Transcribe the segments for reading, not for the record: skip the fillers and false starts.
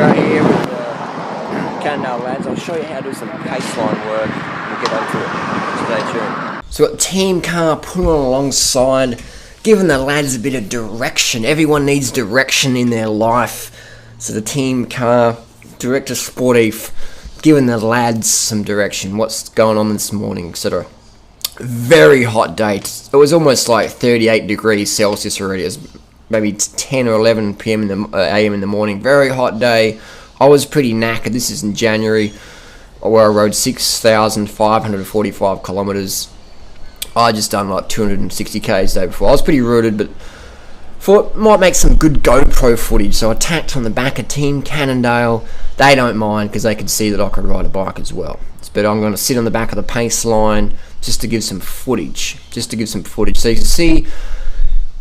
Durianrider here with Cannondale lads. I'll show you how to do some paceline work. We'll get onto it. Stay tuned. So we've got team car pulling alongside, giving the lads a bit of direction. Everyone needs direction in their life. So the team car, Director Sportif, giving the lads some direction. What's going on this morning, etc. Very hot day. It was almost like 38 degrees Celsius already. It was maybe 10 or 11 p.m. a.m. in the morning. Very hot day. I was pretty knackered. This is in January, where I rode 6,545 kilometers. I just done like 260 k's the day before. I was pretty rooted, but thought might make some good GoPro footage. So I tacked on the back of Team Cannondale. They don't mind because they can see that I could ride a bike as well. But I'm going to sit on the back of the pace line just to give some footage. So you can see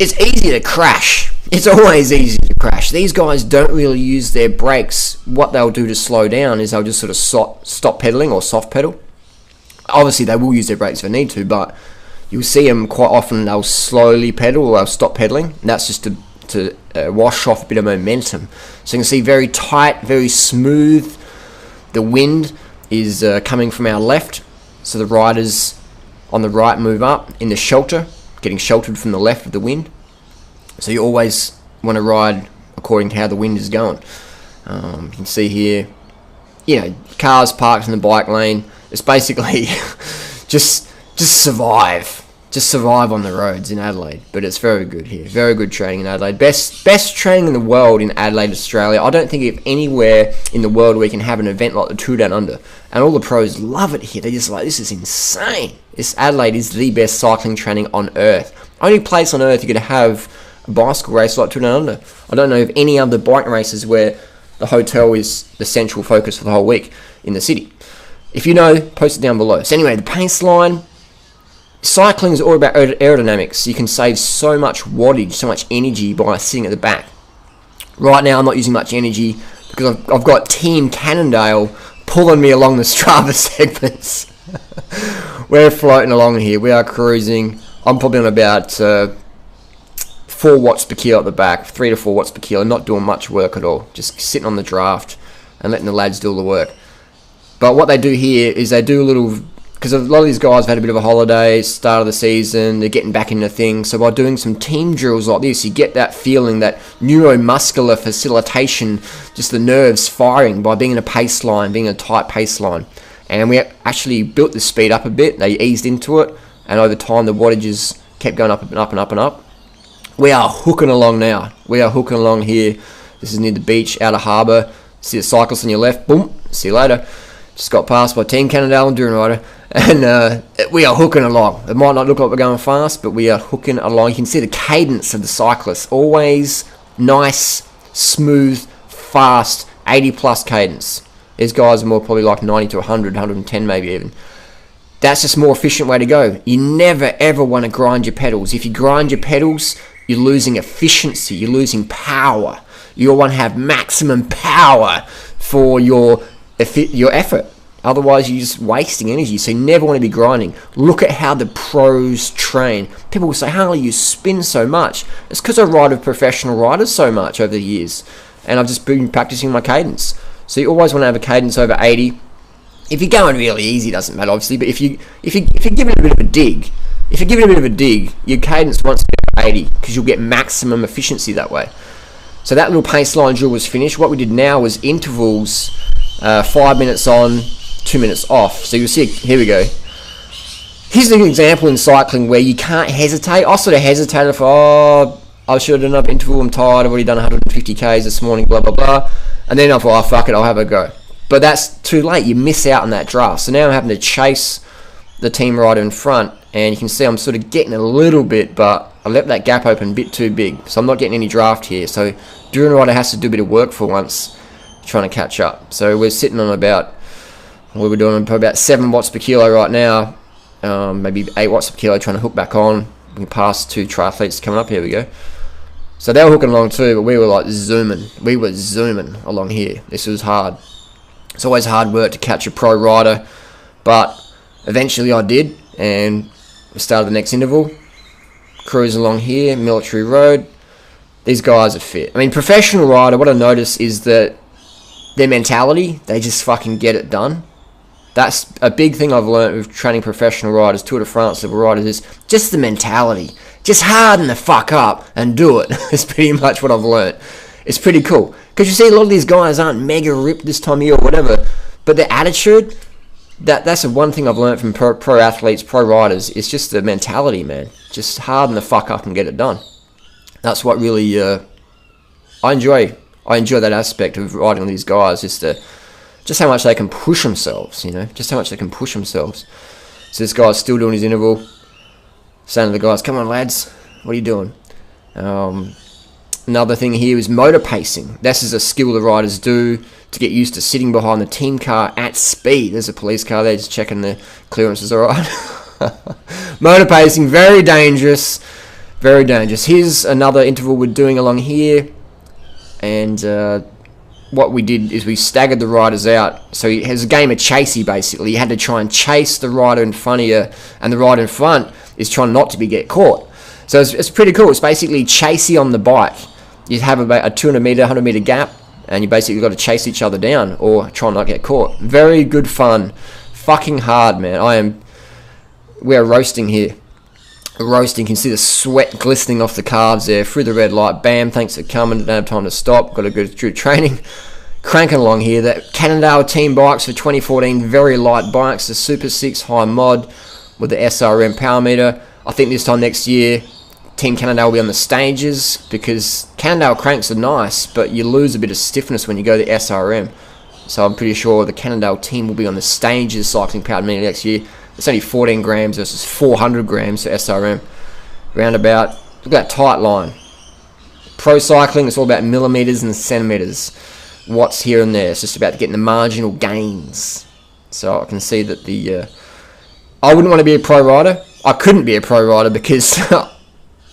it's easy to crash. It's always easy to crash. These guys don't really use their brakes. What they'll do to slow down is they'll just sort of stop pedaling or soft pedal. Obviously, they will use their brakes if they need to, but you'll see them quite often. They'll slowly pedal or they'll stop pedaling. And that's just to wash off a bit of momentum. So you can see very tight, very smooth. The wind is coming from our left, so the riders on the right move up in the shelter, getting sheltered from the left of the wind. So you always want to ride according to how the wind is going. You can see here, cars parked in the bike lane. It's basically just survive on the roads in Adelaide. But it's very good here, very good training in Adelaide. Best training in the world in Adelaide, Australia. I don't think of anywhere in the world where you can have an event like the Tour Down Under, and all the pros love it here. They're just like, this is insane. Adelaide is the best cycling training on earth. Only place on earth you could have a bicycle race like Tour Down Under. I don't know of any other bike races where the hotel is the central focus for the whole week in the city. If you know, post it down below. So anyway, the pace line. Cycling is all about aerodynamics. You can save so much wattage, so much energy by sitting at the back. Right now, I'm not using much energy because I've got Team Cannondale pulling me along the Strava segments. We're floating along here. We are cruising. I'm probably on about 4 watts per kilo at the back, 3 to 4 watts per kilo. Not doing much work at all. Just sitting on the draft and letting the lads do all the work. But what they do here is they do a little, because a lot of these guys have had a bit of a holiday, start of the season, they're getting back into things. So by doing some team drills like this, you get that feeling, that neuromuscular facilitation, just the nerves firing by being in a pace line, being in a tight pace line. And we actually built the speed up a bit. They eased into it, and over time the wattages kept going up and up and up and up. We are hooking along now. We are hooking along here. This is near the beach, outer harbour. See the cyclist on your left. Boom. See you later. Just got passed by Team Cannondale and Durianrider, and we are hooking along. It might not look like we're going fast, but we are hooking along. You can see the cadence of the cyclists. Always nice, smooth, fast, 80 plus cadence. These guys are more probably like 90 to 100, 110 maybe even. That's just a more efficient way to go. You never ever want to grind your pedals. If you grind your pedals, you're losing efficiency, you're losing power. You want to have maximum power for your effort. Otherwise, you're just wasting energy. So you never want to be grinding. Look at how the pros train. People will say, Harley, you spin so much. It's because I ride with professional riders so much over the years. And I've just been practicing my cadence. So you always want to have a cadence over 80. If you're going really easy, it doesn't matter, obviously. But if you give it a bit of a dig, your cadence wants to be over 80 because you'll get maximum efficiency that way. So that little pace line drill was finished. What we did now was intervals, 5 minutes on, 2 minutes off. So you'll see, here we go. Here's an example in cycling where you can't hesitate. I sort of hesitated for, I should have done another interval, I'm tired, I've already done 150 Ks this morning, blah, blah, blah. And then I thought, fuck it, I'll have a go. But that's too late, you miss out on that draft. So now I'm having to chase the team rider in front, and you can see I'm sort of getting a little bit, but I left that gap open a bit too big. So I'm not getting any draft here. So Durianrider has to do a bit of work for once, trying to catch up. So we're sitting on about, we're doing about 7 watts per kilo right now, maybe 8 watts per kilo, trying to hook back on. We passed 2 triathletes coming up. Here we go. So they were hooking along too, but we were like zooming. We were zooming along here. This was hard. It's always hard work to catch a pro rider, but eventually I did, and we started the next interval. Cruise along here, Military Road. These guys are fit. I mean, professional rider, what I notice is that their mentality, they just fucking get it done. That's a big thing I've learned with training professional riders, Tour de France level riders, is just the mentality. Just harden the fuck up and do it. It's pretty much what I've learned. It's pretty cool. Because you see a lot of these guys aren't mega ripped this time of year or whatever, but their attitude, that's the one thing I've learned from pro athletes, pro riders, it's just the mentality, man. Just harden the fuck up and get it done. That's what really I enjoy that aspect of riding with these guys, just how much they can push themselves, just how much they can push themselves. So this guy's still doing his interval, saying to the guys, come on lads, what are you doing? Another thing here is motor pacing. This is a skill the riders do to get used to sitting behind the team car at speed. There's a police car there just checking the clearances all right. Motor pacing, very dangerous. Very dangerous. Here's another interval we're doing along here. And what we did is we staggered the riders out. So it has a game of chasey, basically. You had to try and chase the rider in front of you, and the rider in front is trying not to get caught. So it's pretty cool. It's basically chasey on the bike. You have about a 200 meter, 100 meter gap, and you basically got to chase each other down or try not to get caught. Very good fun. Fucking hard, man. We are roasting here. Roasting. You can see the sweat glistening off the calves there through the red light. Bam, thanks for coming. Don't have time to stop. Got to go through training. Cranking along here. The Cannondale team bikes for 2014. Very light bikes. The Super 6 high mod with the SRM power meter. I think this time next year, Team Cannondale will be on the stages, because Cannondale cranks are nice, but you lose a bit of stiffness when you go to SRM. So I'm pretty sure the Cannondale team will be on the stages cycling powered meter next year. It's only 14 grams versus 400 grams for SRM. Roundabout. Look at that tight line. Pro cycling, it's all about millimeters and centimeters. Watts here and there. It's just about getting the marginal gains. So I can see that I wouldn't want to be a pro rider. I couldn't be a pro rider because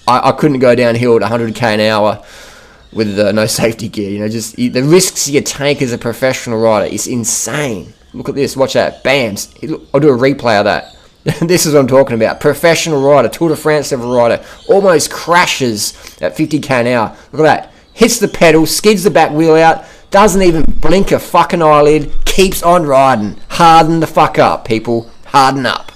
I couldn't go downhill at 100k an hour with no safety gear. Just the risks you take as a professional rider is insane. Look at this. Watch that. Bam. I'll do a replay of that. This is what I'm talking about. Professional rider, Tour de France level rider, almost crashes at 50k an hour. Look at that. Hits the pedal, skids the back wheel out, doesn't even blink a fucking eyelid, keeps on riding. Harden the fuck up, people. Harden up.